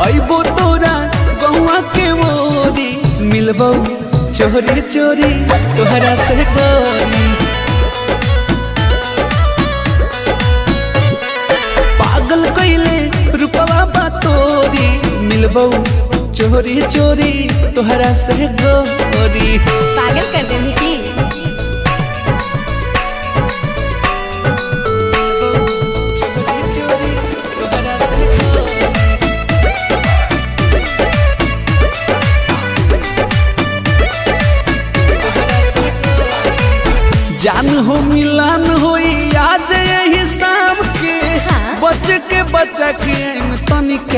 अइबो तोरा गौआ के मोरी मिलबो चोरी चोरी तोहरा से गोरी। पागल कइले रूपवा बा तोरी मिलबो चोरी चोरी तोहरा से गोरी। पागल कर दे की चोरी चोरी तोहरा से गोरी। जान हो मिलन होई आज यही शाम के, हाँ। बच के बचा के तनिक